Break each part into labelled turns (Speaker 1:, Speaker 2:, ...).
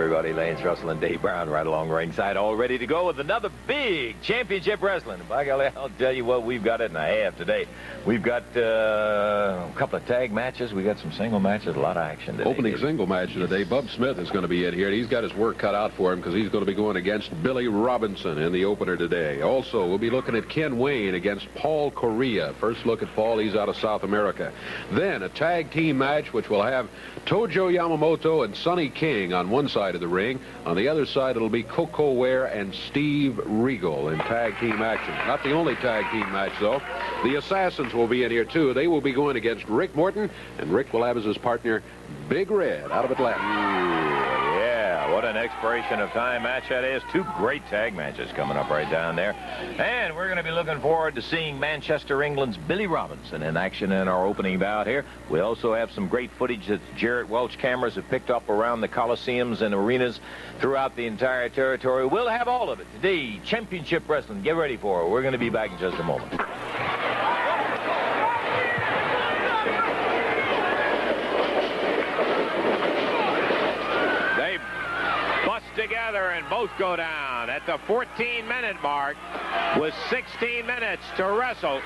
Speaker 1: everybody. Lance Russell and Dave Brown right along ringside, all ready to go with another big championship wrestling. And by golly, I'll tell you what, we've got it in a half today. We've got a couple of tag matches. We got some single matches, a lot of action today.
Speaker 2: Opening single match today. Bub Smith is going to be in here. He's got his work cut out for him because he's going to be going against Billy Robinson in the opener today. Also, we'll be looking at Ken Wayne against Paul Correa. First look at Paul. He's out of South America. Then a tag team match, which will have Tojo Yamamoto and Sonny King on one side of the ring. On the other side, it'll be Coco Ware and Steve Regal in tag team action. Not the only tag team match, though. The Assassins will be in here, too. They will be going against Rick Morton, and Rick will have as his partner Big Red out of Atlanta.
Speaker 1: Ooh, yeah, what an expiration of time match that is. Two great tag matches coming up right down there. And we're going to be looking forward to seeing Manchester, England's Billy Robinson in action in our opening bout here. We also have some great footage that Jarrett Welch cameras have picked up around the coliseums and arenas throughout the entire territory. We'll have all of it today. Championship Wrestling. Get ready for it. We're going to be back in just a moment. Together and both go down at the 14-minute mark with 16 minutes to wrestle.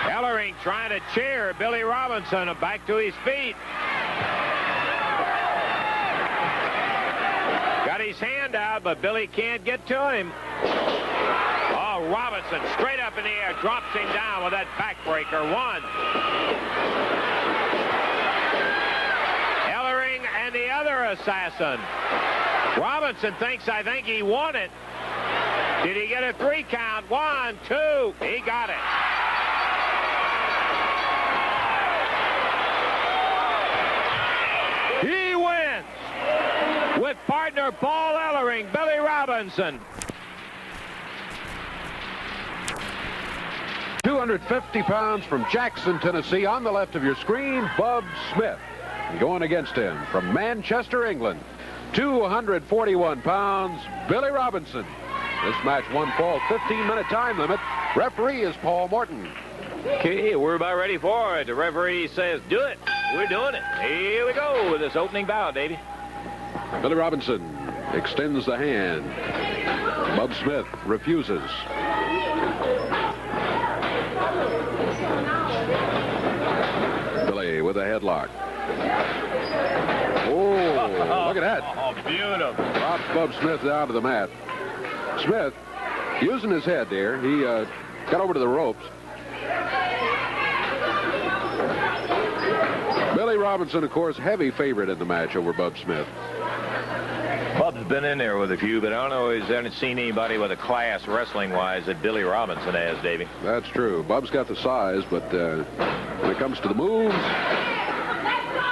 Speaker 1: Ellering trying to cheer Billy Robinson back to his feet. Got his hand out, but Billy can't get to him. Oh, Robinson straight up in the air, drops him down with that backbreaker. One. Ellering and the other assassin. Robinson thinks, I think he won it. Did he get a 3 count? 1, 2. He got it. He wins with partner Paul Ellering, Billy Robinson.
Speaker 2: 250 pounds from Jackson, Tennessee. On the left of your screen, Bub Smith. Going against him from Manchester, England, 241 pounds, Billy Robinson. This match won Paul 15-minute time limit. Referee is Paul Morton.
Speaker 1: Okay, we're about ready for it. The referee says, do it. We're doing it. Here we go with this opening bout, baby.
Speaker 2: Billy Robinson extends the hand. Bub Smith refuses. Billy with a headlock. Oh, look at that.
Speaker 1: Oh, beautiful.
Speaker 2: Drops Bub Smith down to the mat. Smith, using his head there, he got over to the ropes. Billy Robinson, of course, heavy favorite in the match over Bub Smith.
Speaker 1: Bub's been in there with a few, but I don't know if he's seen anybody with a class wrestling-wise that Billy Robinson has, Davey.
Speaker 2: That's true. Bub's got the size, but when it comes to the moves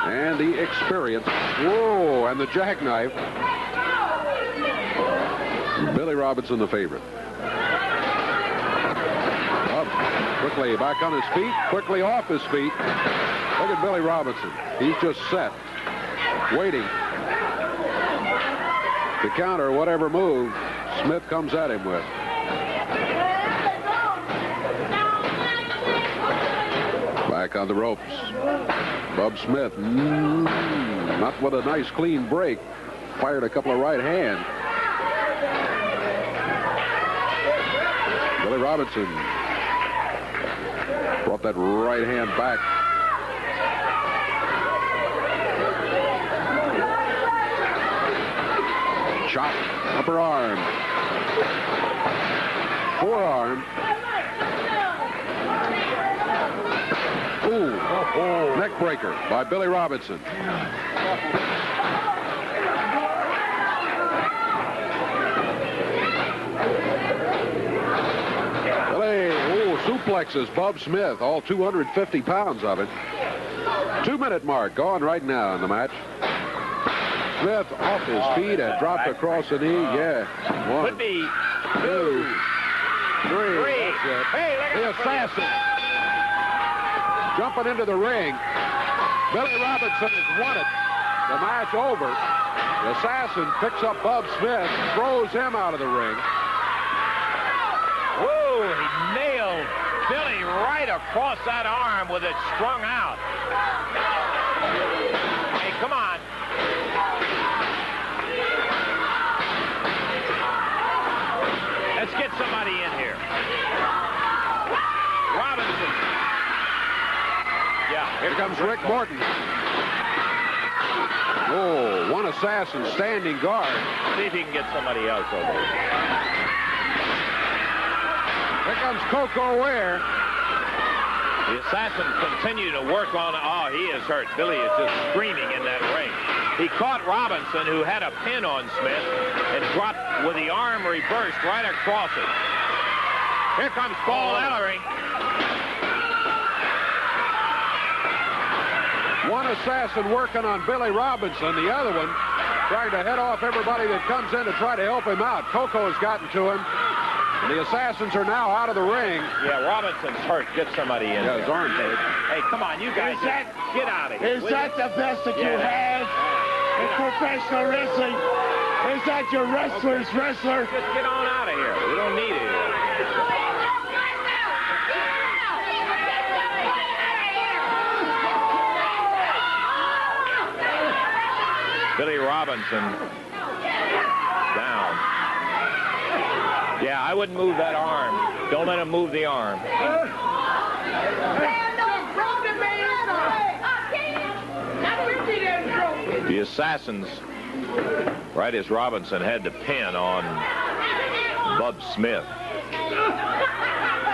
Speaker 2: and the experience, whoa, and the jackknife, Billy Robinson the favorite. Bub quickly back on his feet, quickly off his feet. Look at Billy Robinson. He's just set, waiting to counter whatever move Smith comes at him with. Back on the ropes. Bub Smith, not with a nice clean break. Fired a couple of right hands. Billy Robinson brought that right hand back. Chop, upper arm, forearm. Ooh, neck breaker by Billy Robinson. Billy, suplexes Bub Smith, all 250 pounds of it. 2-minute mark going right now in the match. Smith off his feet and dropped across the knee. Yeah. 1,
Speaker 1: Could be
Speaker 2: 2, 3. That's it.
Speaker 1: Hey, look at
Speaker 2: The assassin jumping into the ring. Billy Robinson has won it. The match over. The assassin picks up Bub Smith, throws him out of the ring.
Speaker 1: Whoa, he nailed Billy right across that arm with it strung out. Hey, come on.
Speaker 2: Rick Morton. Oh, one assassin standing guard.
Speaker 1: See if he can get somebody else over there.
Speaker 2: Here comes Coco Ware.
Speaker 1: The assassin continued to work on. Oh, he is hurt. Billy is just screaming in that ring. He caught Robinson, who had a pin on Smith, and dropped with the arm reversed right across it. Here comes Paul Ellering.
Speaker 2: One assassin working on Billy Robinson. The other one trying to head off everybody that comes in to try to help him out. Coco has gotten to him. And the assassins are now out of the ring.
Speaker 1: Yeah, Robinson's hurt. Get somebody in.
Speaker 2: Yeah, his arm's hurt.
Speaker 1: Hey, come on, you guys. Get out of here.
Speaker 3: Is that the best that you have in professional wrestling? Is that your wrestler's wrestler?
Speaker 1: Just get on out of here. We don't need it here. Billy Robinson down. Yeah, I wouldn't move that arm. Don't let him move the arm. The assassins, right as Robinson had the pin on Bub Smith,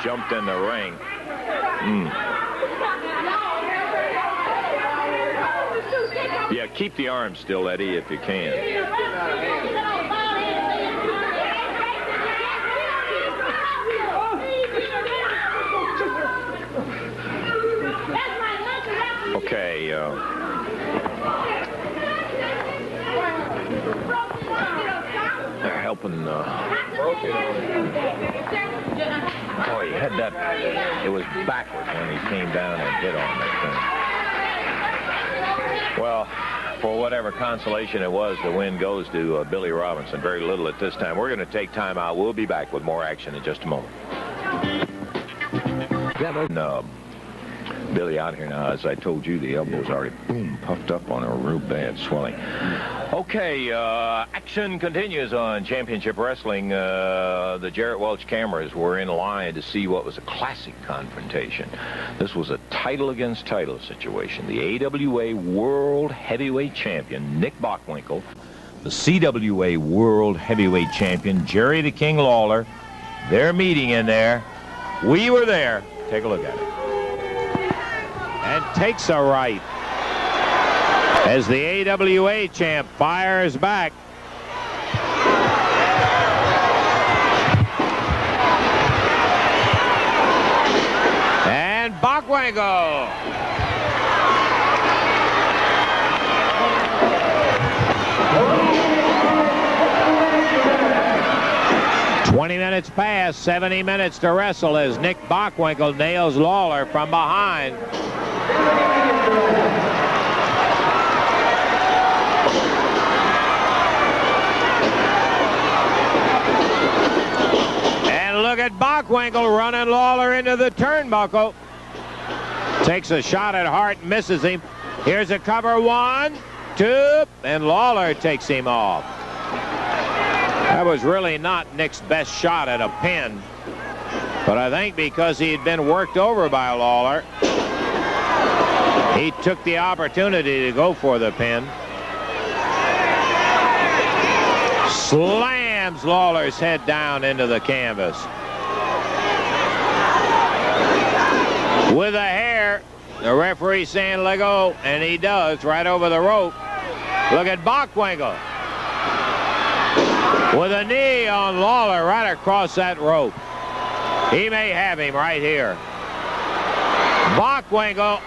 Speaker 1: jumped in the ring. Yeah, keep the arm still, Eddie, if you can. Okay. They're helping. Oh, he had that. It was backward when he came down and hit on that thing. Well, for whatever consolation it was, the win goes to Billy Robinson. Very little at this time. We're going to take time out. We'll be back with more action in just a moment. Billy out here now. As I told you, the elbow's already puffed up on a real bad swelling. Okay, action continues on Championship Wrestling. The Jarrett Welch cameras were in line to see what was a classic confrontation. This was a title against title situation. The AWA World Heavyweight Champion, Nick Bockwinkel, the CWA World Heavyweight Champion, Jerry the King Lawler. They're meeting in there. We were there. Take a look at it. And takes a right as the AWA champ fires back. And Bockwinkel. "20 minutes pass, 70 minutes to wrestle as Nick Bockwinkel nails Lawler from behind. And look at Bockwinkel running Lawler into the turnbuckle. Takes a shot at Hart, misses him. Here's a cover, 1, 2, and Lawler takes him off. That was really not Nick's best shot at a pin. But I think because he had been worked over by Lawler, he took the opportunity to go for the pin. Slams Lawler's head down into the canvas. With a hair, the referee saying let go, and he does, right over the rope. Look at Bockwinkel. With a knee on Lawler right across that rope. He may have him right here. Bockwinkel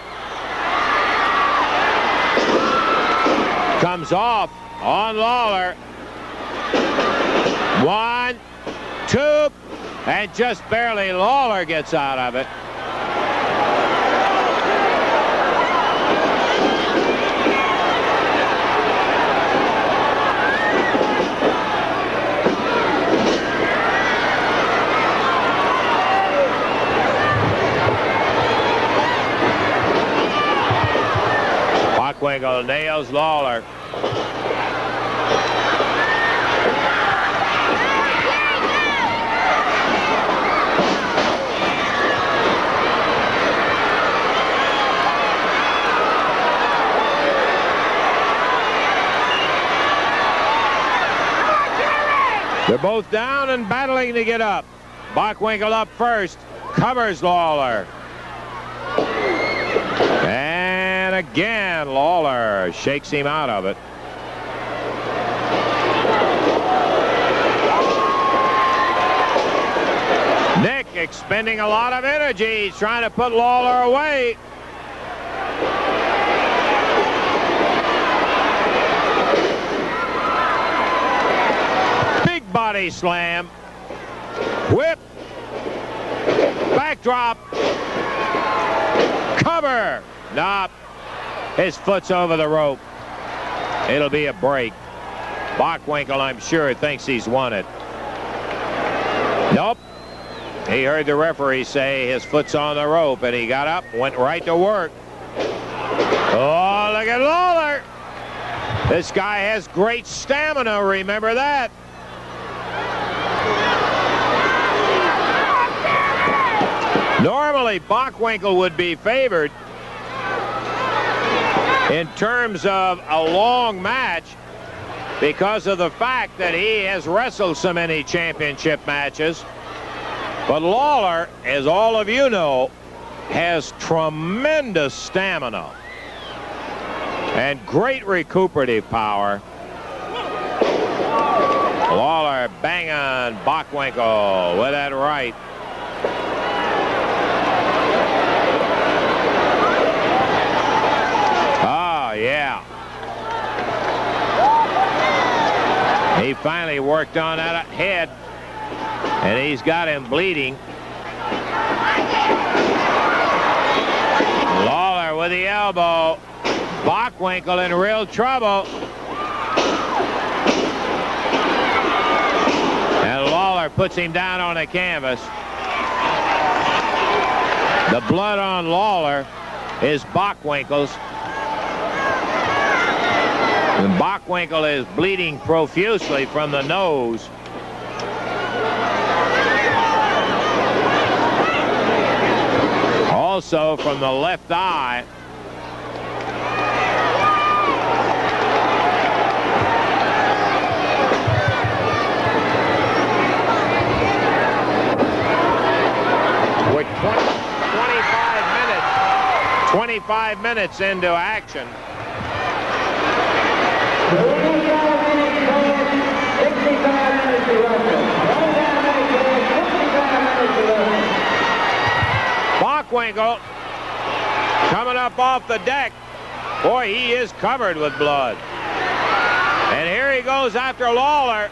Speaker 1: comes off on Lawler. 1, 2, and just barely Lawler gets out of it. Bockwinkel nails Lawler. They're both down and battling to get up. Bockwinkel up first, covers Lawler. And again, Lawler shakes him out of it. Nick expending a lot of energy. He's trying to put Lawler away. Big body slam. Whip. Backdrop. Cover. Nope. His foot's over the rope. It'll be a break. Bockwinkel, I'm sure, thinks he's won it. Nope. He heard the referee say his foot's on the rope, and he got up, went right to work. Oh, look at Lawler. This guy has great stamina, remember that. Normally, Bockwinkel would be favored in terms of a long match because of the fact that he has wrestled so many championship matches. But Lawler, as all of you know, has tremendous stamina and great recuperative power. Lawler banging Bockwinkel with that right. Oh, yeah. He finally worked on that head. And he's got him bleeding. Lawler with the elbow. Bockwinkel in real trouble. And Lawler puts him down on the canvas. The blood on Lawler is Bockwinkel's. And Bockwinkel is bleeding profusely from the nose. Also from the left eye. We're 25 minutes into action. Bockwinkel coming up off the deck. Boy, he is covered with blood. And here he goes after Lawler.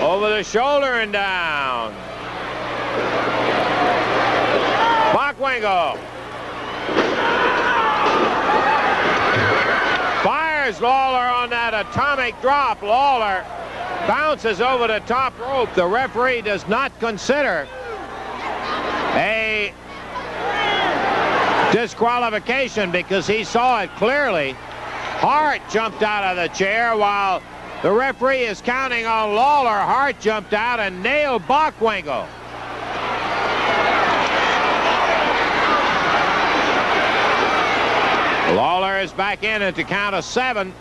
Speaker 1: Over the shoulder and down. Bockwinkel fires Lawler on that atomic drop. Lawler bounces over the top rope. The referee does not consider a disqualification because he saw it clearly. Hart jumped out of the chair while the referee is counting on Lawler. Hart jumped out and nailed Bockwinkel. Lawler is back in at the count of 7.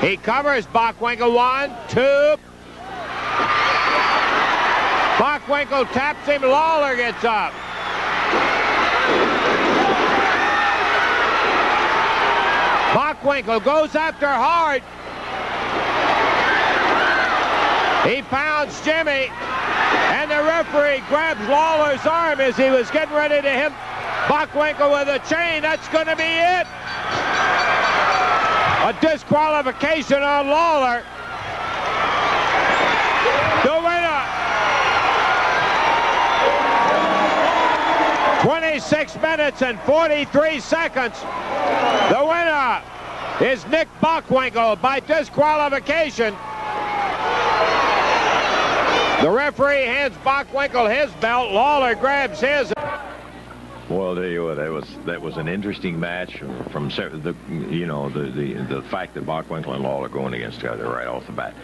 Speaker 1: He covers Bockwinkel. 1, 2. Bockwinkel taps him. Lawler gets up. Bockwinkel goes after Hart. He pounds Jimmy. And the referee grabs Lawler's arm as he was getting ready to hit Bockwinkel with a chain. That's going to be it. A disqualification on Lawler. The winner. 26 minutes and 43 seconds. The winner is Nick Bockwinkel by disqualification. The referee hands Bockwinkel his belt. Lawler grabs his. Well, I'll tell you what, that was an interesting match from the fact that Bockwinkel and Lawler going against each other right off the bat.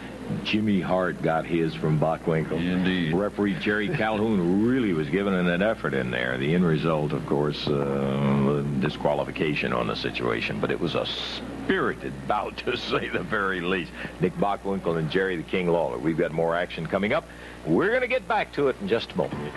Speaker 1: Jimmy Hart got his from Bockwinkel.
Speaker 2: Indeed.
Speaker 1: Referee Jerry Calhoun really was giving an effort in there. The end result, of course, disqualification on the situation, but it was a spirited bout, to say the very least. Nick Bockwinkel and Jerry the King Lawler. We've got more action coming up. We're going to get back to it in just a moment.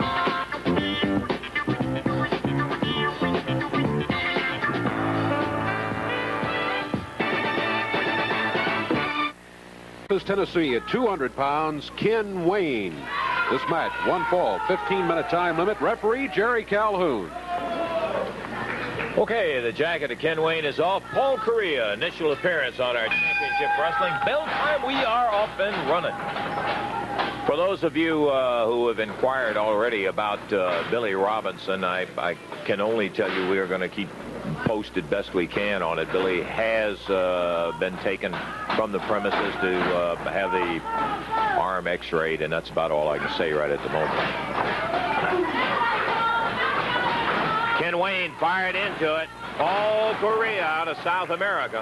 Speaker 2: Tennessee at 200 pounds, Ken Wayne. This match, 1 fall, 15-minute time limit. Referee Jerry Calhoun.
Speaker 1: Okay, the jacket of Ken Wayne is off. Paul Correa, initial appearance on our championship wrestling. Bell time, we are off and running. For those of you who have inquired already about Billy Robinson, I can only tell you we are going to keep posted best we can on it. Billy has been taken from the premises to have the arm x-rayed, and that's about all I can say right at the moment. Ken Wayne fired into it. Paul Correa out of South America.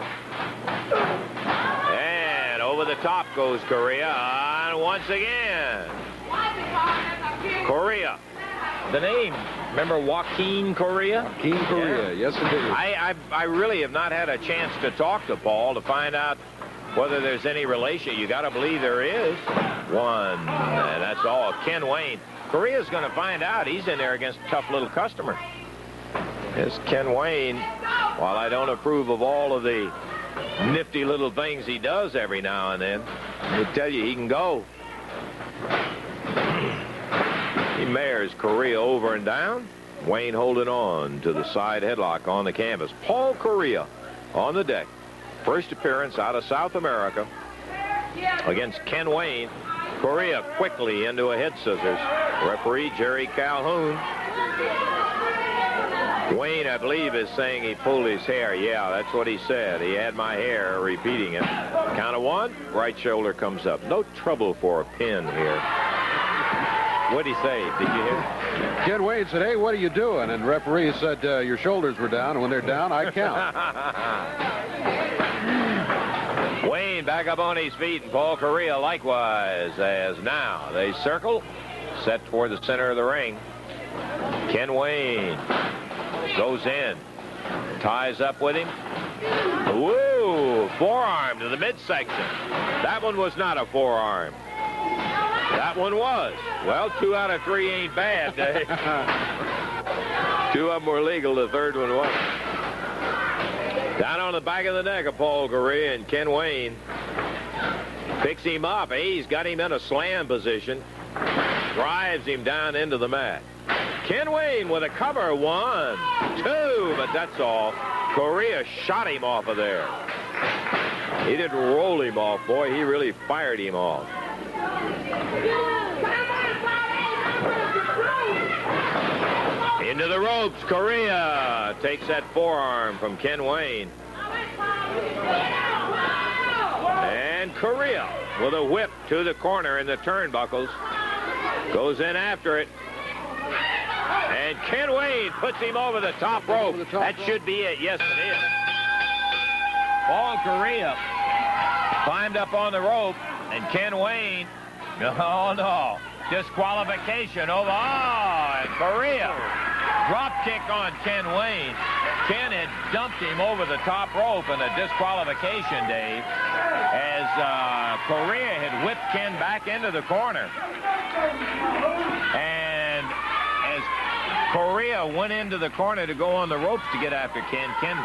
Speaker 1: And over the top goes Correa. And once again, Correa. The name, remember Joaquin Correa?
Speaker 2: Joaquin Correa, yes indeed.
Speaker 1: I really have not had a chance to talk to Paul to find out whether there's any relation. You got to believe there is one, and that's all. Ken Wayne. Correa's going to find out. He's in there against a tough little customer. Yes, Ken Wayne, while I don't approve of all of the nifty little things he does every now and then, I tell you, he can go. He mares Correa over and down. Wayne holding on to the side headlock on the canvas. Paul Correa on the deck. First appearance out of South America against Ken Wayne. Correa quickly into a head scissors. Referee Jerry Calhoun. Wayne, I believe, is saying he pulled his hair. Yeah, that's what he said. He had my hair, repeating it. Count of 1, right shoulder comes up. No trouble for a pin here. What'd he say? Did you hear?
Speaker 2: Ken Wayne said, hey, what are you doing? And referee said, your shoulders were down, and when they're down, I count.
Speaker 1: Wayne back up on his feet, and Paul Correa likewise, as now they circle, set toward the center of the ring. Ken Wayne goes in, ties up with him. Woo! Forearm to the midsection. That one was not a forearm. That one was. Well, 2 out of 3 ain't bad, Dave. 2 of them were legal. The third one wasn't. Down on the back of the neck of Paul Correa, and Ken Wayne picks him up. He's got him in a slam position. Drives him down into the mat. Ken Wayne with a cover. 1, 2, but that's all. Correa shot him off of there. He didn't roll him off, boy. He really fired him off. Into the ropes. Correa takes that forearm from Ken Wayne. And Correa with a whip to the corner in the turnbuckles. Goes in after it. And Ken Wayne puts him over the top rope. That should be it. Yes, it is. Paul Correa climbed up on the rope, and Ken Wayne, oh no, disqualification over. Oh, and Correa drop kick on Ken Wayne. Ken had dumped him over the top rope in a disqualification, Dave, as Correa had whipped Ken back into the corner. And as Correa went into the corner to go on the ropes to get after Ken, Ken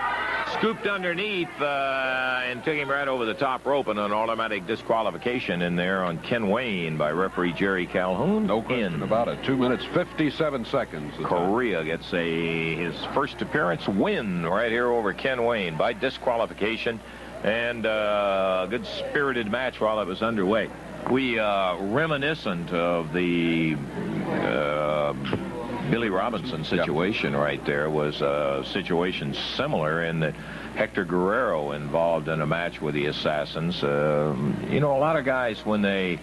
Speaker 1: scooped underneath and took him right over the top rope, and an automatic disqualification in there on Ken Wayne by referee Jerry Calhoun.
Speaker 2: No question about it. 2 minutes, 57 seconds.
Speaker 1: Correa gets his first appearance win right here over Ken Wayne by disqualification, and a good spirited match while it was underway. We reminiscent of the Billy Robinson situation right there was a situation similar in that Hector Guerrero involved in a match with the Assassins. You know, a lot of guys, when they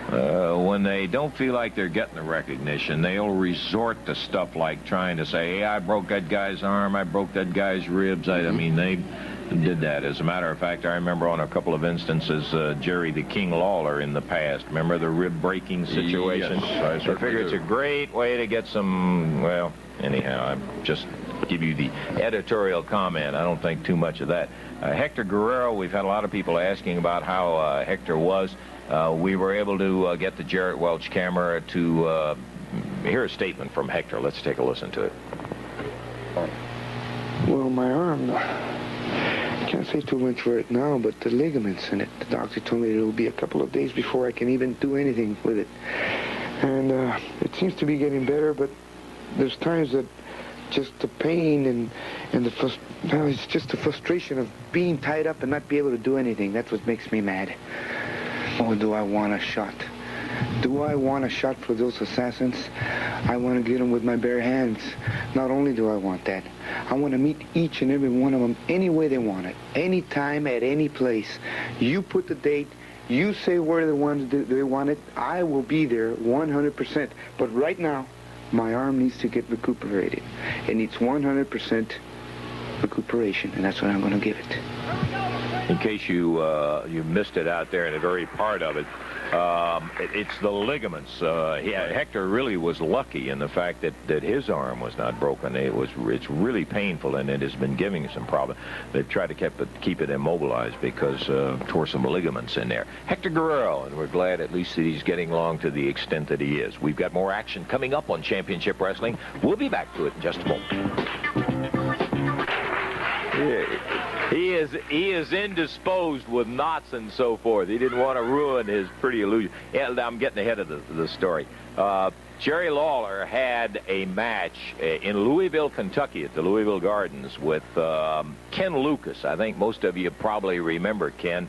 Speaker 1: When they don't feel like they're getting the recognition, they'll resort to stuff like trying to say, hey, I broke that guy's arm, I broke that guy's ribs. I mean, they did that. As a matter of fact, I remember on a couple of instances, Jerry the King Lawler in the past. Remember the rib-breaking situation?
Speaker 2: Yes,
Speaker 1: I figure it's a great way to get some, well, anyhow, I just give you the editorial comment. I don't think too much of that. Hector Guerrero, we've had a lot of people asking about how Hector was. We were able to get the Jarrett Welch camera to hear a statement from Hector. Let's take a listen to it.
Speaker 4: Well, my arm, I can't say too much for it now, but the ligaments in it, the doctor told me it'll be a couple of days before I can even do anything with it. And it seems to be getting better, but there's times that just the pain and it's just the frustration of being tied up and not be able to do anything. That's what makes me mad. Oh, do I want a shot? Do I want a shot for those assassins? I want to get them with my bare hands. Not only do I want that, I want to meet each and every one of them any way they want it, any time, at any place. You put the date, you say where they want it, I will be there 100%. But right now, my arm needs to get recuperated. It needs 100% recuperation, and that's what I'm going to give it.
Speaker 1: In case you missed it out there in the very part of it, it's the ligaments. Hector really was lucky in the fact that his arm was not broken. It's really painful, and it has been giving him some problem. They've tried to keep it immobilized because tore some ligaments in there. Hector Guerrero, and we're glad at least that he's getting along to the extent that he is. We've got more action coming up on Championship Wrestling. We'll be back to it in just a moment. He is indisposed with knots and so forth. He didn't want to ruin his pretty illusion. Yeah, I'm getting ahead of the story. Jerry Lawler had a match in Louisville, Kentucky at the Louisville Gardens with Ken Lucas. I think most of you probably remember Ken.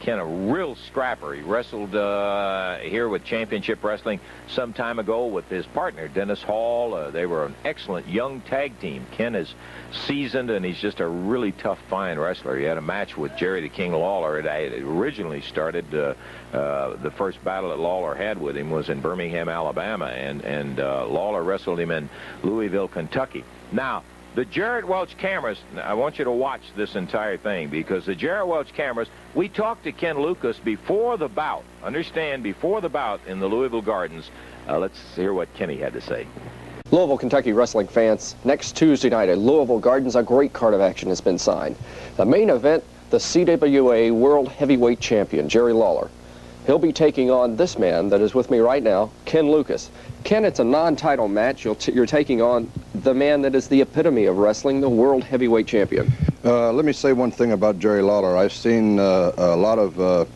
Speaker 1: Ken, a real scrapper. He wrestled here with Championship Wrestling some time ago with his partner, Dennis Hall. They were an excellent young tag team. Ken is seasoned, and he's just a really tough, fine wrestler. He had a match with Jerry the King Lawler. It originally started, the first battle that Lawler had with him was in Birmingham, Alabama, and Lawler wrestled him in Louisville, Kentucky. Now, the Jarrett Welch cameras, I want you to watch this entire thing, because the Jarrett Welch cameras, we talked to Ken Lucas before the bout. Understand, before the bout in the Louisville Gardens. Let's hear what Kenny had to say.
Speaker 5: Louisville, Kentucky wrestling fans, next Tuesday night at Louisville Gardens, a great card of action has been signed. The main event, the CWA World Heavyweight Champion, Jerry Lawler. He'll be taking on this man that is with me right now, Ken Lucas. Ken, it's a non-title match. You're taking on the man that is the epitome of wrestling, the World Heavyweight Champion.
Speaker 6: Let me say one thing about Jerry Lawler. I've seen a lot of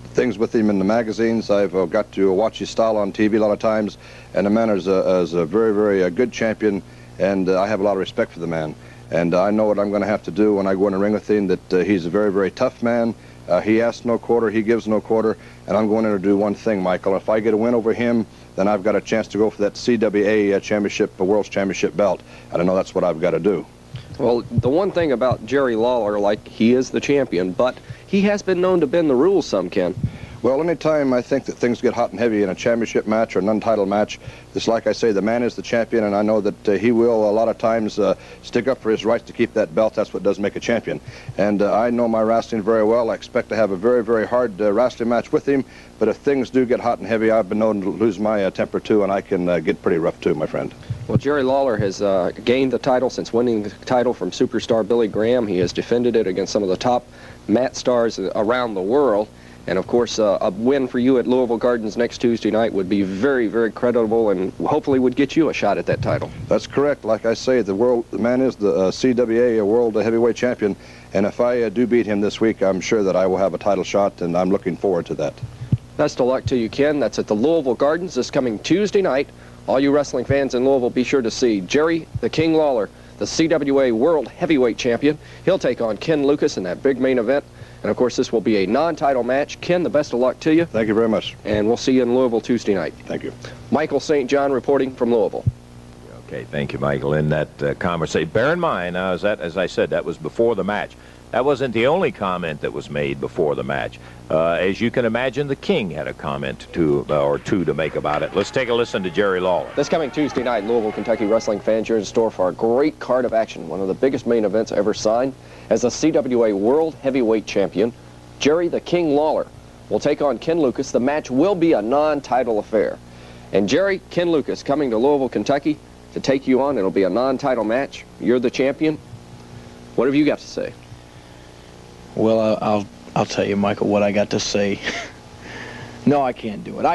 Speaker 6: things with him in the magazines. I've got to watch his style on TV a lot of times, and the man is a very, very good champion, and I have a lot of respect for the man. And I know what I'm going to have to do when I go in the ring with him, that he's a very, very tough man. He asks no quarter, he gives no quarter, and I'm going in to do one thing, Michael. If I get a win over him, then I've got a chance to go for that CWA championship, World's Championship belt, and I know that's what I've got to do.
Speaker 5: Well, the one thing about Jerry Lawler, like, he is the champion, but he has been known to bend the rules some, Ken.
Speaker 6: Well, anytime I think that things get hot and heavy in a championship match or an untitled match, it's like I say, the man is the champion, and I know that he will a lot of times stick up for his rights to keep that belt. That's what does make a champion. And I know my wrestling very well. I expect to have a very, very hard wrestling match with him, but if things do get hot and heavy, I've been known to lose my temper too, and I can get pretty rough too, my friend.
Speaker 5: Well, Jerry Lawler has gained the title since winning the title from superstar Billy Graham. He has defended it against some of the top mat stars around the world. And, of course, a win for you at Louisville Gardens next Tuesday night would be very, very creditable and hopefully would get you a shot at that title.
Speaker 6: That's correct. Like I say, the man is the CWA World Heavyweight Champion. And if I do beat him this week, I'm sure that I will have a title shot, and I'm looking forward to that.
Speaker 5: Best of luck to you, Ken. That's at the Louisville Gardens this coming Tuesday night. All you wrestling fans in Louisville, be sure to see Jerry the King Lawler, the CWA World Heavyweight Champion. He'll take on Ken Lucas in that big main event. And, of course, this will be a non-title match. Ken, the best of luck to you.
Speaker 6: Thank you very much.
Speaker 5: And we'll see you in Louisville Tuesday night.
Speaker 6: Thank you.
Speaker 5: Michael St. John reporting from Louisville.
Speaker 1: Okay, thank you, Michael. In that conversation, bear in mind, now, as I said, that was before the match. That wasn't the only comment that was made before the match. As you can imagine, the King had a comment or two to make about it. Let's take a listen to Jerry Lawler.
Speaker 5: This coming Tuesday night, Louisville, Kentucky wrestling fans, you're in store for a great card of action. One of the biggest main events ever signed. As the CWA World Heavyweight Champion, Jerry the King Lawler will take on Ken Lucas. The match will be a non-title affair. And Jerry, Ken Lucas coming to Louisville, Kentucky to take you on. It'll be a non-title match. You're the champion. What have you got to say?
Speaker 7: Well, I'll tell you, Michael, what I got to say. No, I can't do it.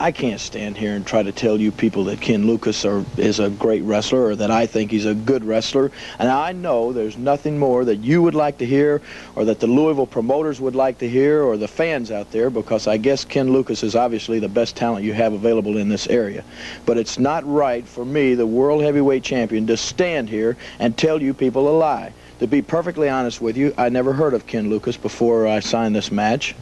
Speaker 7: I can't stand here and try to tell you people that Ken Lucas is a great wrestler or that I think he's a good wrestler. And I know there's nothing more that you would like to hear or that the Louisville promoters would like to hear or the fans out there, because I guess Ken Lucas is obviously the best talent you have available in this area. But it's not right for me, the World Heavyweight Champion, to stand here and tell you people a lie. To be perfectly honest with you, I never heard of Ken Lucas before I signed this match.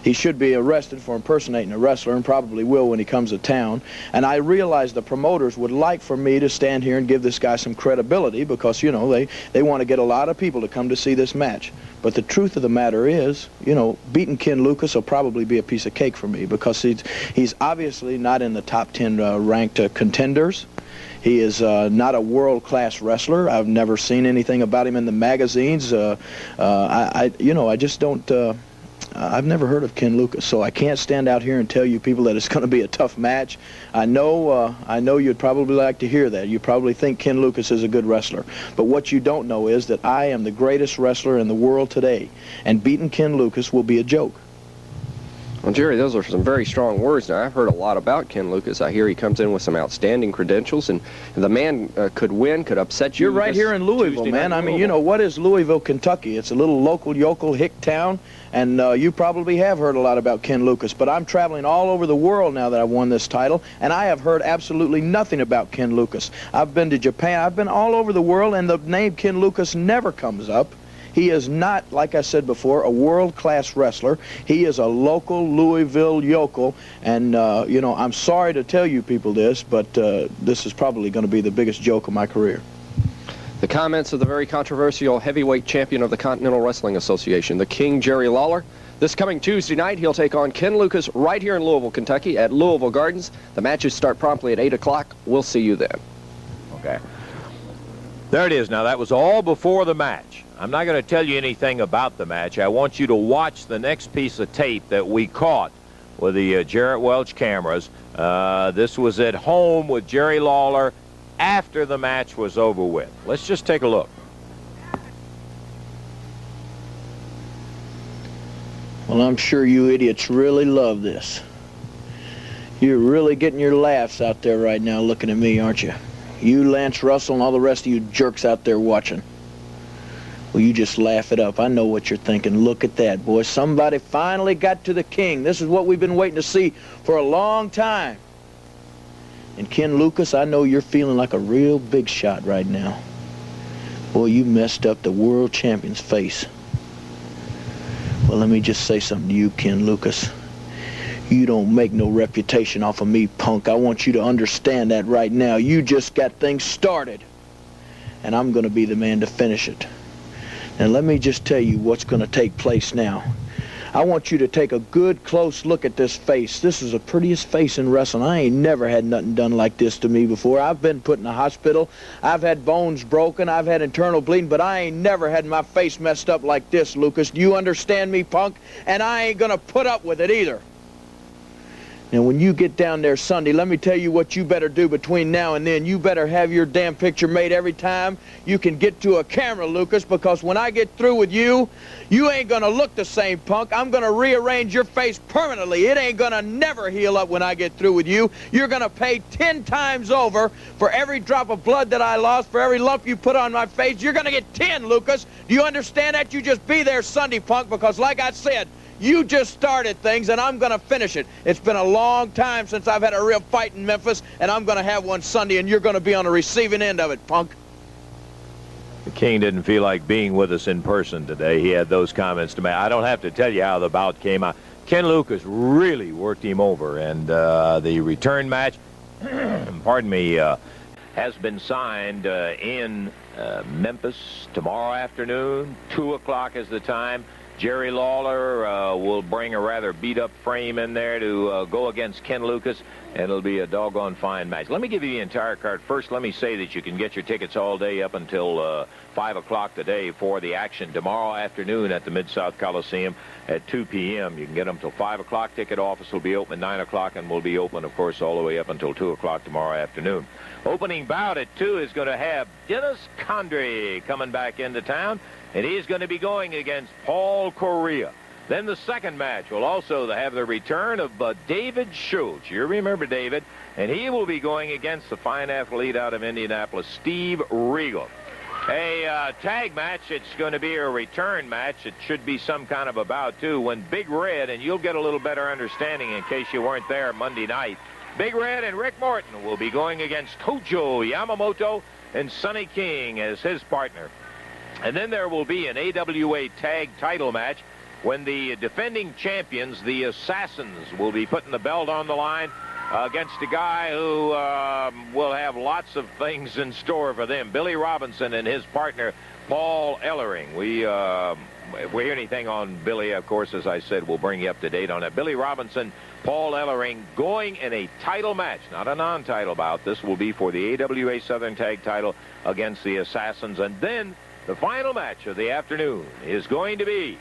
Speaker 7: He should be arrested for impersonating a wrestler, and probably will when he comes to town. And I realize the promoters would like for me to stand here and give this guy some credibility because, you know, they want to get a lot of people to come to see this match. But the truth of the matter is, you know, beating Ken Lucas will probably be a piece of cake for me because he's obviously not in the top 10 ranked contenders. He is not a world-class wrestler. I've never seen anything about him in the magazines. I just don't... I've never heard of Ken Lucas, so I can't stand out here and tell you people that it's going to be a tough match. I know you'd probably like to hear that. You probably think Ken Lucas is a good wrestler. But what you don't know is that I am the greatest wrestler in the world today, and beating Ken Lucas will be a joke.
Speaker 5: Well, Jerry, those are some very strong words. Now, I've heard a lot about Ken Lucas. I hear he comes in with some outstanding credentials, and the man could win, could upset you.
Speaker 7: You're right here in Louisville, man. I mean, you know, what is Louisville, Kentucky? It's a little local, yokel, hick town, and you probably have heard a lot about Ken Lucas. But I'm traveling all over the world now that I've won this title, and I have heard absolutely nothing about Ken Lucas. I've been to Japan. I've been all over the world, and the name Ken Lucas never comes up. He is not, like I said before, a world-class wrestler. He is a local Louisville yokel, and, you know, I'm sorry to tell you people this, but this is probably going to be the biggest joke of my career.
Speaker 5: The comments of the very controversial heavyweight champion of the Continental Wrestling Association, the King, Jerry Lawler. This coming Tuesday night, he'll take on Ken Lucas right here in Louisville, Kentucky at Louisville Gardens. The matches start promptly at 8 o'clock. We'll see you then.
Speaker 1: Okay. There it is. Now, that was all before the match. I'm not going to tell you anything about the match. I want you to watch the next piece of tape that we caught with the Jarrett Welch cameras. This was at home with Jerry Lawler after the match was over with. Let's just take a look.
Speaker 7: Well, I'm sure you idiots really love this. You're really getting your laughs out there right now looking at me, aren't you? You, Lance Russell, and all the rest of you jerks out there watching. Well, you just laugh it up. I know what you're thinking. Look at that, boy. Somebody finally got to the King. This is what we've been waiting to see for a long time. And Ken Lucas, I know you're feeling like a real big shot right now. Boy, you messed up the world champion's face. Well, let me just say something to you, Ken Lucas. You don't make no reputation off of me, punk. I want you to understand that right now. You just got things started. And I'm going to be the man to finish it. And let me just tell you what's going to take place now. I want you to take a good, close look at this face. This is the prettiest face in wrestling. I ain't never had nothing done like this to me before. I've been put in the hospital. I've had bones broken. I've had internal bleeding, but I ain't never had my face messed up like this, Lucas. Do you understand me, punk? And I ain't going to put up with it either. Now, when you get down there Sunday, let me tell you what you better do between now and then. You better have your damn picture made every time you can get to a camera, Lucas, because when I get through with you, you ain't going to look the same, punk. I'm going to rearrange your face permanently. It ain't going to never heal up when I get through with you. You're going to pay 10 times over for every drop of blood that I lost, for every lump you put on my face. You're going to get 10, Lucas. Do you understand that? You just be there Sunday, punk, because like I said, you just started things, and I'm going to finish it. It's been a long time since I've had a real fight in Memphis, and I'm going to have one Sunday, and you're going to be on the receiving end of it, punk.
Speaker 1: The King didn't feel like being with us in person today. He had those comments to make. I don't have to tell you how the bout came out. Ken Lucas really worked him over, and the return match, pardon me, has been signed in Memphis tomorrow afternoon. 2 o'clock is the time. Jerry Lawler will bring a rather beat-up frame in there to go against Ken Lucas, and it'll be a doggone fine match. Let me give you the entire card. First, let me say that you can get your tickets all day up until 5 o'clock today for the action tomorrow afternoon at the Mid-South Coliseum at 2 p.m. You can get them till 5 o'clock. Ticket office will be open at 9 o'clock and will be open, of course, all the way up until 2 o'clock tomorrow afternoon. Opening bout at 2 is going to have Dennis Condrey coming back into town, and he's going to be going against Paul Correa. Then the second match will also have the return of David Schultz. You remember David, and he will be going against the fine athlete out of Indianapolis, Steve Regal. A tag match, it's going to be a return match. It should be some kind of a bout, too, when Big Red, and you'll get a little better understanding in case you weren't there Monday night, Big Red and Rick Morton will be going against Tojo Yamamoto and Sonny King as his partner. And then there will be an AWA tag title match when the defending champions, the Assassins, will be putting the belt on the line against a guy who will have lots of things in store for them. Billy Robinson and his partner, Paul Ellering. If we hear anything on Billy, of course, as I said, we'll bring you up to date on that. Billy Robinson, Paul Ellering going in a title match, not a non-title bout. This will be for the AWA Southern Tag title against the Assassins. And then the final match of the afternoon is going to be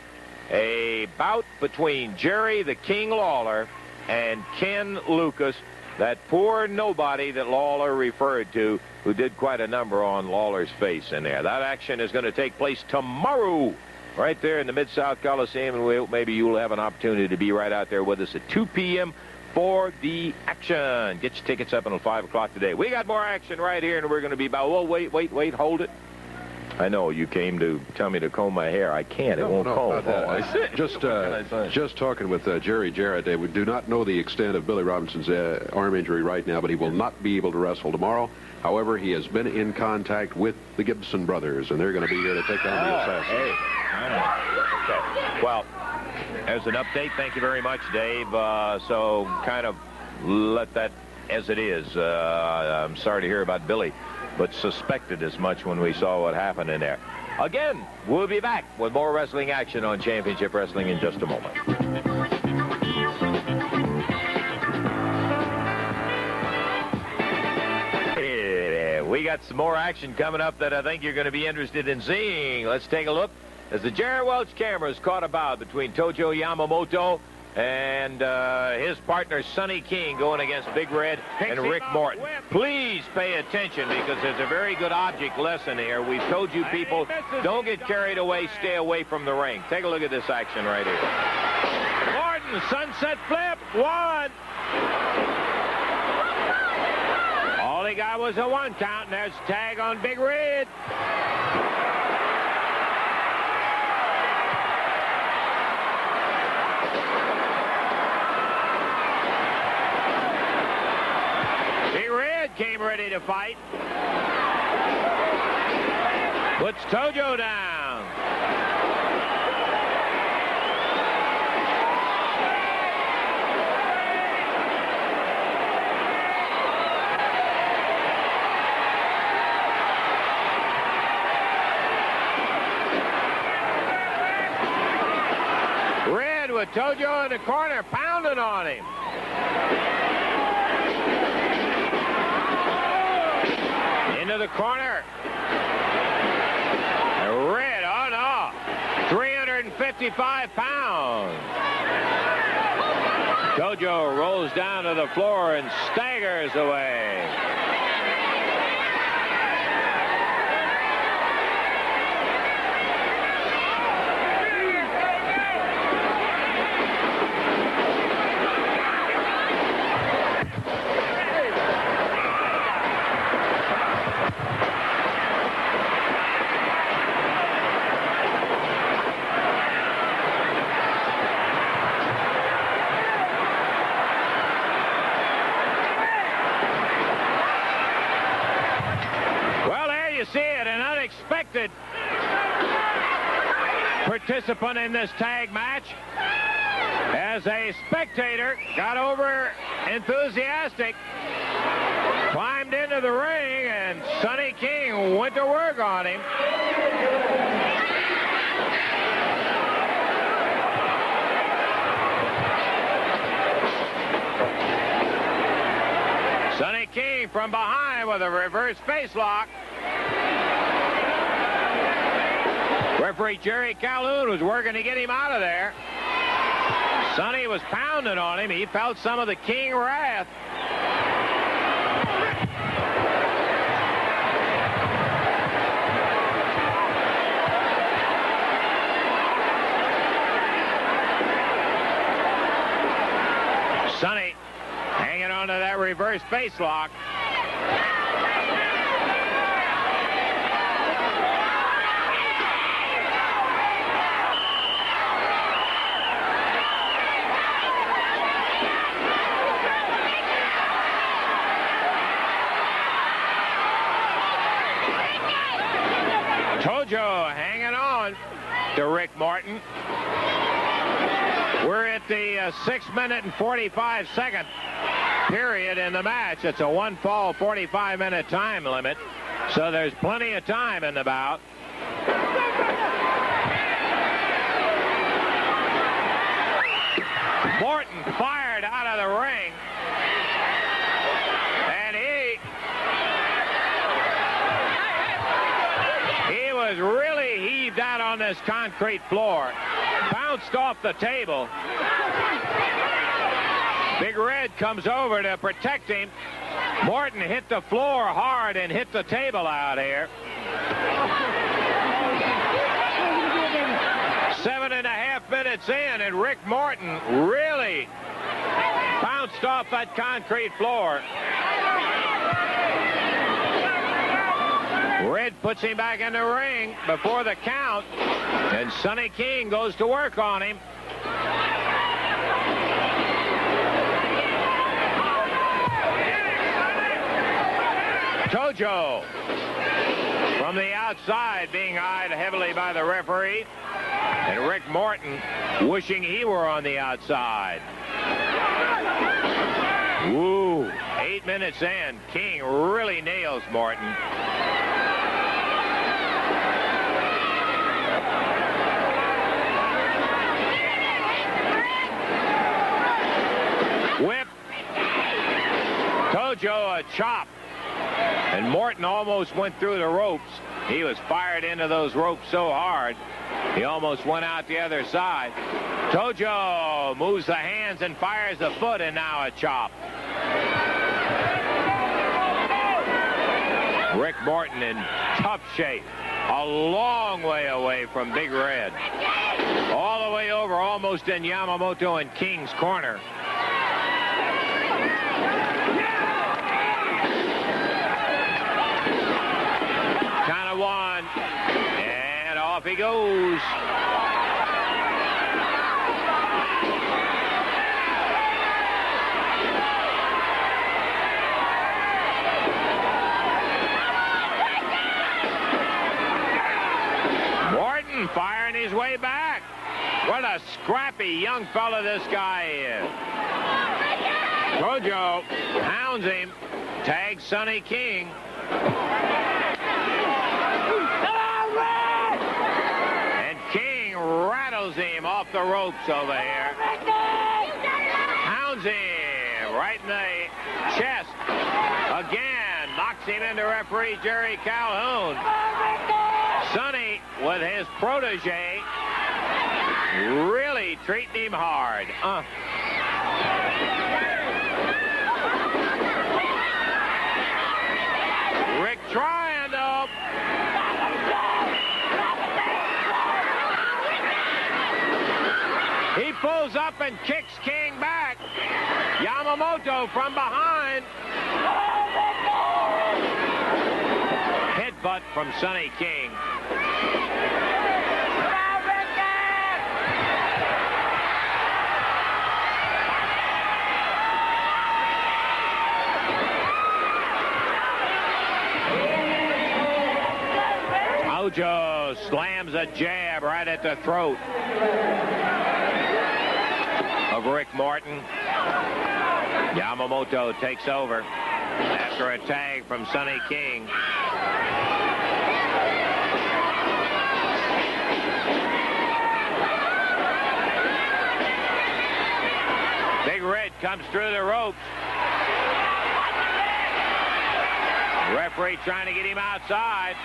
Speaker 1: a bout between Jerry the King Lawler and Ken Lucas, that poor nobody that Lawler referred to, who did quite a number on Lawler's face in there. That action is going to take place tomorrow right there in the Mid-South Coliseum, and we hope maybe you'll have an opportunity to be right out there with us at 2 p.m. for the action. Get your tickets up until 5 o'clock today. We got more action right here, and we're going to be about, oh, wait, hold it. I know you came to tell me to comb my hair. I can't. It won't comb.
Speaker 2: Just talking with Jerry Jarrett. We do not know the extent of Billy Robinson's arm injury right now, but he will not be able to wrestle tomorrow. However, he has been in contact with the Gibson brothers, and they're going to be here to take on the Assassins.
Speaker 1: Hey. Okay. Well, as an update, thank you very much, Dave. So kind of let that as it is. I'm sorry to hear about Billy, but suspected as much when we saw what happened in there. Again, we'll be back with more wrestling action on Championship Wrestling in just a moment. We got some more action coming up that I think you're going to be interested in seeing. Let's take a look as the Jerry Welch cameras caught a bout between Tojo Yamamoto and his partner Sonny King going against Big Red and Rick Morton. Please pay attention because there's a very good object lesson here. We've told you people, don't get carried away, stay away from the ring. Take a look at this action right here. Morton, sunset flip, 1. All he got was a 1 count, and there's a tag on Big Red. Came ready to fight. Puts Tojo down. Red with Tojo in the corner, pounding on him. Into the corner. Red, oh no, 355 pounds. Tojo rolls down to the floor and staggers away. Participant in this tag match as a spectator got over enthusiastic, climbed into the ring, and And Sonny King went to work on him. Sonny King from behind with a reverse face lock. Referee Jerry Calhoun was working to get him out of there. Sonny was pounding on him. He felt some of the King wrath. Sonny hanging on to that reverse face lock. Tojo hanging on to Rick Morton. We're at the 6-minute and 45-second period in the match. It's a one-fall 45-minute time limit, so there's plenty of time in the bout. Morton fired out of the ring, and he was really heaved out on this concrete floor. Bounced off the table. Big Red comes over to protect him. Morton hit the floor hard and hit the table out here. 7.5 minutes in, and Rick Morton really bounced off that concrete floor. Red puts him back in the ring before the count, and Sonny King goes to work on him. Tojo from the outside being eyed heavily by the referee, and Rick Morton wishing he were on the outside. Ooh, 8 minutes in, King really nails Morton. Whip. Tojo a chop. And Morton almost went through the ropes. He was fired into those ropes so hard, he almost went out the other side. Tojo moves the hands and fires the foot, and now a chop. Rick Morton in tough shape. A long way away from Big Red. All the way over, almost in Yamamoto and King's corner. Kind of one, and off he goes. Morton firing his way back. What a scrappy young fella this guy is. Tojo hounds him, tags Sonny King. And King rattles him off the ropes over here. Hounds him right in the chest. Again, knocks him into referee Jerry Calhoun. Sonny, with his protege, really treating him hard. Rick trying to. He pulls up and kicks King back. Yamamoto from behind. Headbutt from Sonny King. Tojo slams a jab right at the throat of Rick Morton. Yamamoto takes over. after a tag from Sonny King. Big Red comes through the ropes. Referee trying to get him outside.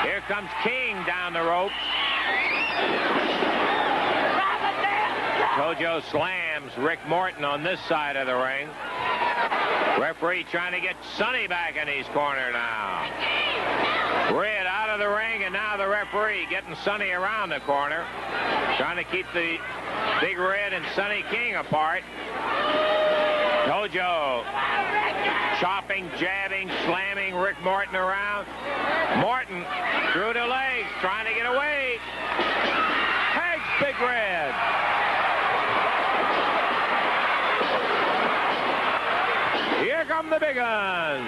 Speaker 1: Here comes King down the ropes. Tojo slams Rick Morton on this side of the ring. Referee trying to get Sonny back in his corner now. Red out of the ring, and now the referee getting Sonny around the corner. Trying to keep the Big Red and Sonny King apart. Tojo chopping, jabbing, slamming Rick Morton around. Morton through the legs, trying to get away. Tags Big Red. Here come the big guns.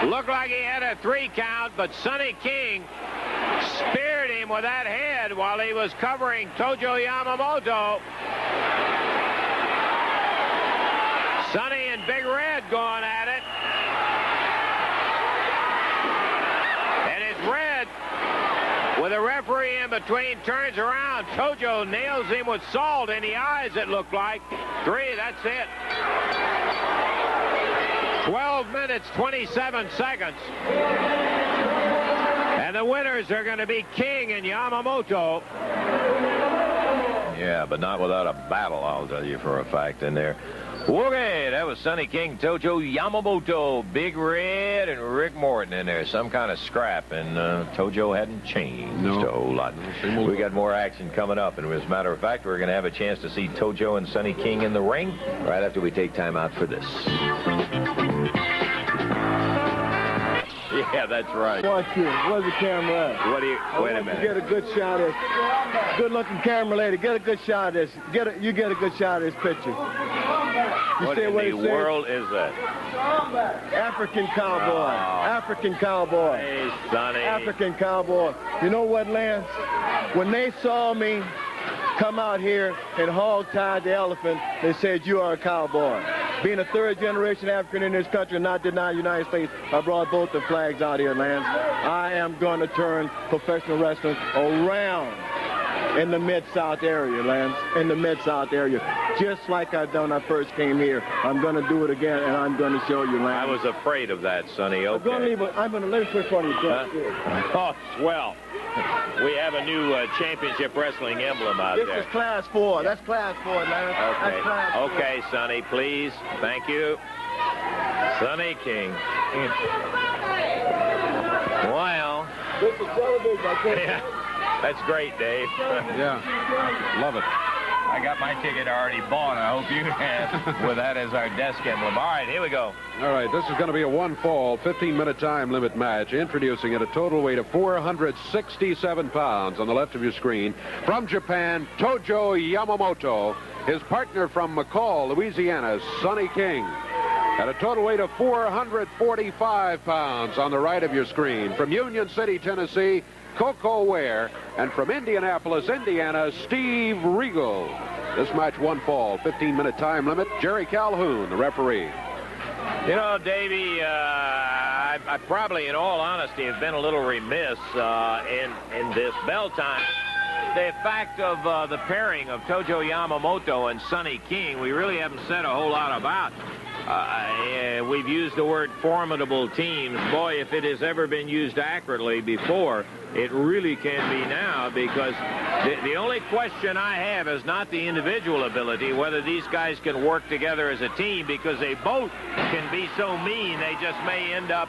Speaker 1: Looked like he had a 3 count, but Sonny King speared him with that head while he was covering Tojo Yamamoto. Sonny and Big Red going at it. And it's Red, with a referee in between, turns around. Tojo nails him with salt in the eyes, it looked like. 3, that's it. 12 minutes, 27 seconds. And the winners are going to be King and Yamamoto. Yeah, but not without a battle, I'll tell you for a fact in there. Okay, that was Sonny King, Tojo Yamamoto, Big Red, and Rick Morton in there. Some kind of scrap, and Tojo hadn't changed a whole lot. We got more action coming up, and as a matter of fact, we're going to have a chance to see Tojo and Sonny King in the ring right after we take time out for this. Yeah, that's right.
Speaker 3: Watch this. Where's the camera at?
Speaker 1: What do you... Wait a minute.
Speaker 3: Get a good shot of this. Good-looking camera lady. Get a good shot of this. You get a good shot of this picture.
Speaker 1: What in the world is that?
Speaker 3: African cowboy. African cowboy.
Speaker 1: Hey, Sonny.
Speaker 3: African cowboy. You know what, Lance? When they saw me come out here and hog-tied the elephant, they said, you are a cowboy. Being a third-generation African in this country and not denying the United States, I brought both the flags out here, Lance. I am going to turn professional wrestling around in the Mid-South area, Lance, in the Mid-South area. Just like I done when I first came here. I'm going to do it again, and I'm going to show you, Lance.
Speaker 1: I was afraid of that, Sonny. Okay.
Speaker 3: I'm going to let it put for you.
Speaker 1: Oh, swell. We have a new championship wrestling emblem out there.
Speaker 3: This is Class 4. That's Class 4, Lance.
Speaker 1: Okay.
Speaker 3: That's Class 4.
Speaker 1: Okay, Sonny, please. Thank you. Sonny King. Wow.
Speaker 3: This is television, I think.
Speaker 1: Yeah. That's great, Dave.
Speaker 2: Yeah. Love it.
Speaker 1: I got my ticket already bought. I hope you have, with that as our desk emblem. All right, here we go.
Speaker 2: All right, this is going to be a one-fall, 15-minute time limit match. Introducing at a total weight of 467 pounds on the left of your screen. From Japan, Tojo Yamamoto. His partner from McCall, Louisiana, Sonny King. At a total weight of 445 pounds on the right of your screen. From Union City, Tennessee, Coco Ware, and from Indianapolis, Indiana, Steve Regal. This match one fall, 15-minute time limit. Jerry Calhoun, the referee.
Speaker 1: You know, Davey, I probably, in all honesty, have been a little remiss in this bell time. The fact of the pairing of Tojo Yamamoto and Sonny King, we really haven't said a whole lot about. We've used the word formidable teams. Boy, if it has ever been used accurately before, it really can be now, because the only question I have is not the individual ability, whether these guys can work together as a team, because they both can be so mean they just may end up...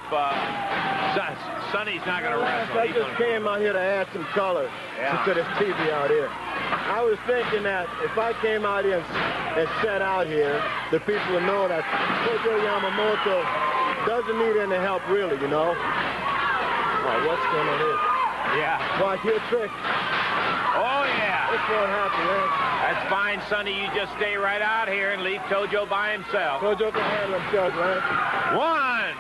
Speaker 1: Sonny's not going to wrestle.
Speaker 3: I just came out here to add some color to this TV out here. I was thinking that if I came out here and sat out here, the people would know that Tojo Yamamoto doesn't need any help, really, you know. Oh, what's going on here?
Speaker 1: Yeah.
Speaker 3: Watch your trick.
Speaker 1: Oh, yeah.
Speaker 3: This won't happen, man.
Speaker 1: That's fine, Sonny. You just stay right out here and leave Tojo by himself.
Speaker 3: Tojo can handle himself, man.
Speaker 1: 1.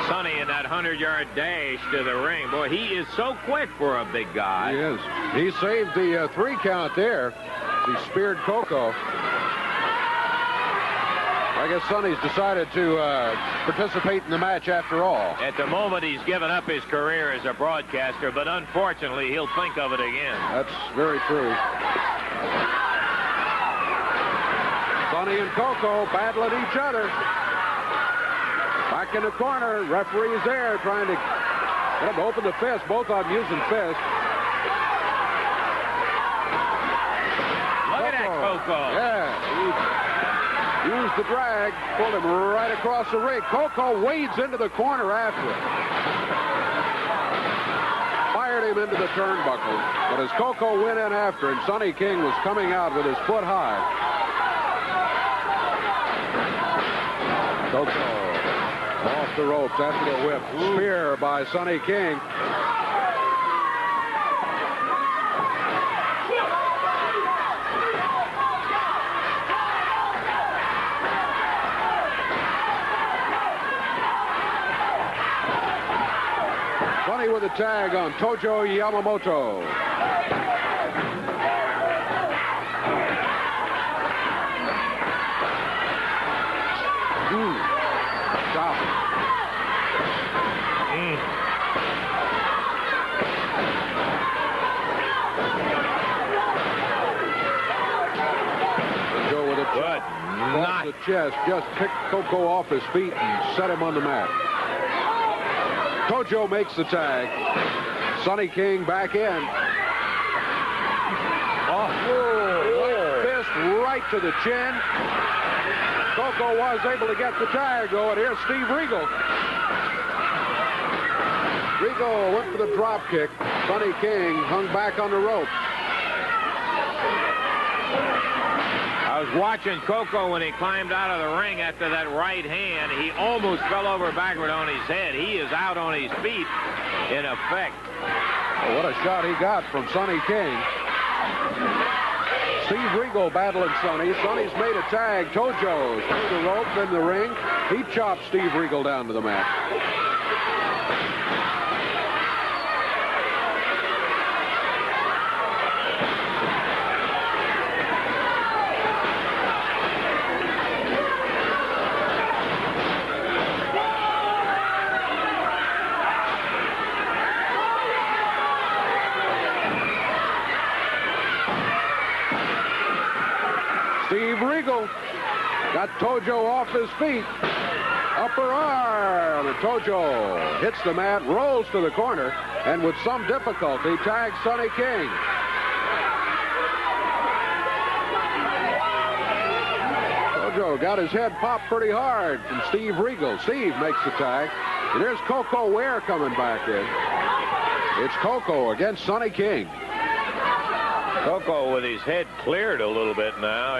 Speaker 1: Sonny in that 100-yard dash to the ring. Boy, he is so quick for a big guy.
Speaker 2: He is. He saved the 3 count there. He speared Coco. I guess Sonny's decided to participate in the match after all.
Speaker 1: At the moment, he's given up his career as a broadcaster, but unfortunately, he'll think of it again.
Speaker 2: That's very true. Sonny and Coco battling each other. Back in the corner, referee's there trying to get him to open the fist. Both of them using fist.
Speaker 1: Look at that, Coco.
Speaker 2: Yeah, he used the drag, pulled him right across the ring. Coco wades into the corner after it. Fired him into the turnbuckle. But as Coco went in after him, Sonny King was coming out with his foot high. Coco off the ropes after the whip. Spear by Sonny King. Sonny with a tag on Tojo Yamamoto. Stop. Tojo with a chop off the chest. Just picked Coco off his feet and set him on the mat. Tojo makes the tag. Sonny King back in. Right fist right to the chin. Coco was able to get the tag, though, and here's Steve Regal. Regal went for the drop kick. Sonny King hung back on the rope.
Speaker 1: I was watching Coco when he climbed out of the ring after that right hand. He almost fell over backward on his head. He is out on his feet in effect.
Speaker 2: Oh, what a shot he got from Sonny King. Steve Regal battling Sonny. Sonny's made a tag. Tojo's through the rope in the ring. He chopped Steve Regal down to the mat. Steve Regal got Tojo off his feet. Upper arm. And Tojo hits the mat, rolls to the corner, and with some difficulty tags Sonny King. Tojo got his head popped pretty hard from Steve Regal. Steve makes the tag. And there's Coco Ware coming back in. It's Coco against Sonny King.
Speaker 1: Coco with his head cleared a little bit now.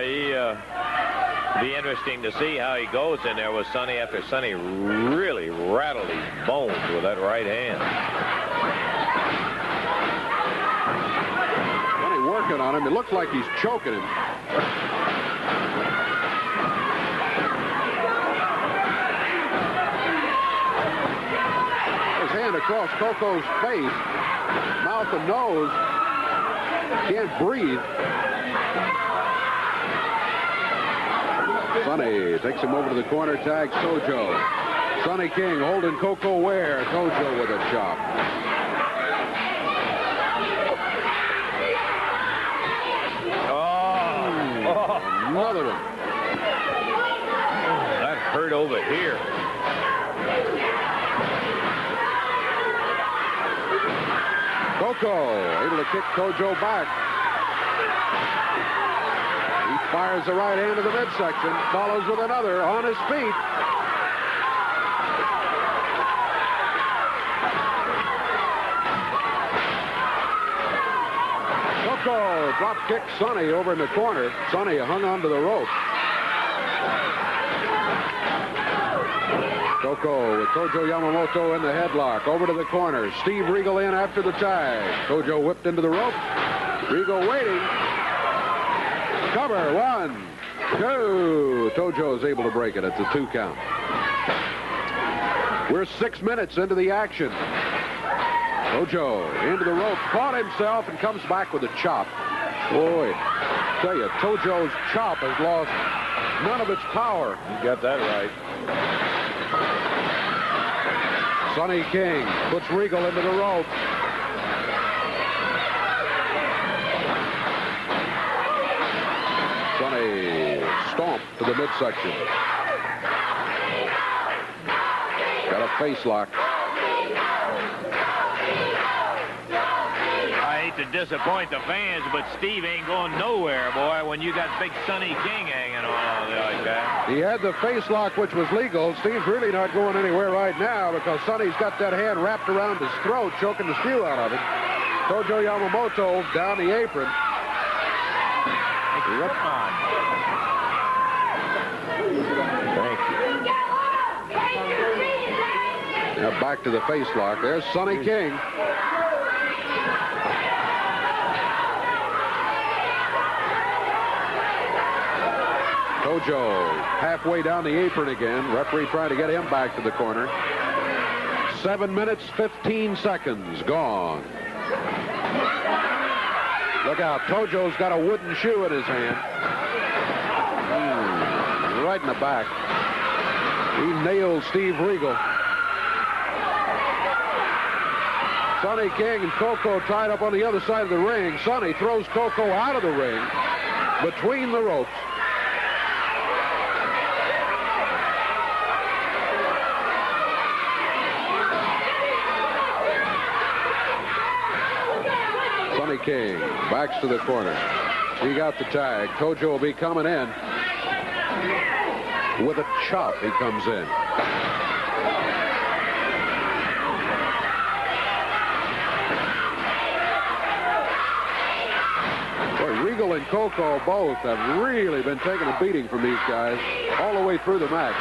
Speaker 1: Be interesting to see how he goes in there with Sonny after Sonny really rattled his bones with that right hand.
Speaker 2: Sonny working on him. It looks like he's choking him. His hand across Coco's face, mouth and nose. Can't breathe. Sonny takes him over to the corner, tags Tojo. Sonny King holding Coco Ware. Tojo with a chop. Another one.
Speaker 1: That hurt over here.
Speaker 2: Coco able to kick Tojo back. He fires the right hand to the midsection, follows with another on his feet. Coco drop kick Sonny over in the corner. Sonny hung onto the rope. Koko with Tojo Yamamoto in the headlock. Over to the corner. Steve Regal in after the tag. Tojo whipped into the rope. Regal waiting. Cover. 1, 2. Tojo is able to break it at the 2 count. We're 6 minutes into the action. Tojo into the rope, caught himself, and comes back with a chop. Boy, I tell you, Tojo's chop has lost none of its power.
Speaker 1: You got that right.
Speaker 2: Sonny King puts Regal into the rope. Sonny stomped to the midsection. Got a face lock.
Speaker 1: I hate to disappoint the fans, but Steve ain't going nowhere, boy, when you got big Sonny King hanging on like that.
Speaker 2: He had the face lock, which was legal. Steve's really not going anywhere right now because Sonny's got that hand wrapped around his throat, choking the spew out of it. Tojo Yamamoto down the apron.
Speaker 1: Come on. Thank you.
Speaker 2: Now back to the face lock. There's Sonny King. Tojo halfway down the apron again. Referee trying to get him back to the corner. 7 minutes, 15 seconds gone. Look out. Tojo's got a wooden shoe in his hand. Right in the back. He nailed Steve Regal. Sonny King and Koko tied up on the other side of the ring. Sonny throws Koko out of the ring between the ropes. Sonny King backs to the corner. He got the tag. Tojo will be coming in. With a chop, he comes in. Boy, Regal and Koko both have really been taking a beating from these guys all the way through the match.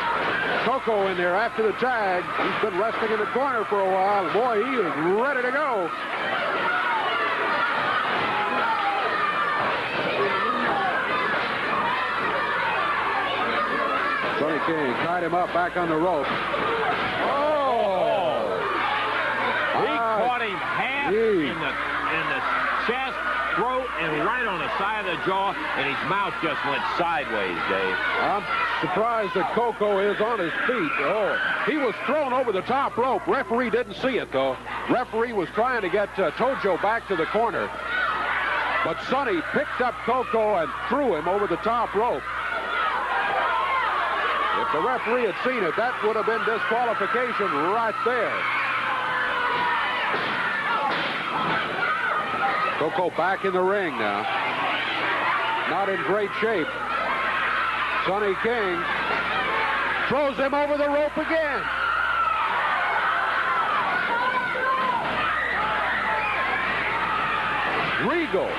Speaker 2: Koko in there after the tag. He's been resting in the corner for a while. And boy, he is ready to go. Sonny King tied him up back on the rope. Oh!
Speaker 1: He caught him half in the chest, throat, and right on the side of the jaw, and his mouth just went sideways, Dave.
Speaker 2: I'm surprised that Koko is on his feet. Oh, he was thrown over the top rope. Referee didn't see it, though. Referee was trying to get Tojo back to the corner. But Sonny picked up Koko and threw him over the top rope. If the referee had seen it, that would have been disqualification right there. Koko back in the ring now. Not in great shape. Sonny King throws him over the rope again. Regal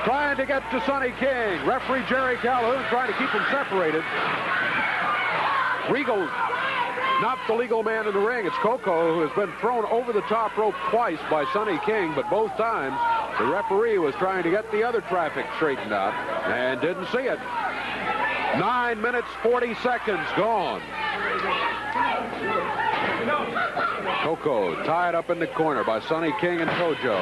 Speaker 2: trying to get to Sonny King. Referee Jerry Calhoun trying to keep them separated. Regal not the legal man in the ring. It's Koko who has been thrown over the top rope twice by Sonny King, but both times the referee was trying to get the other traffic straightened out and didn't see it. 9 minutes, 40 seconds gone. Koko tied up in the corner by Sonny King and Tojo.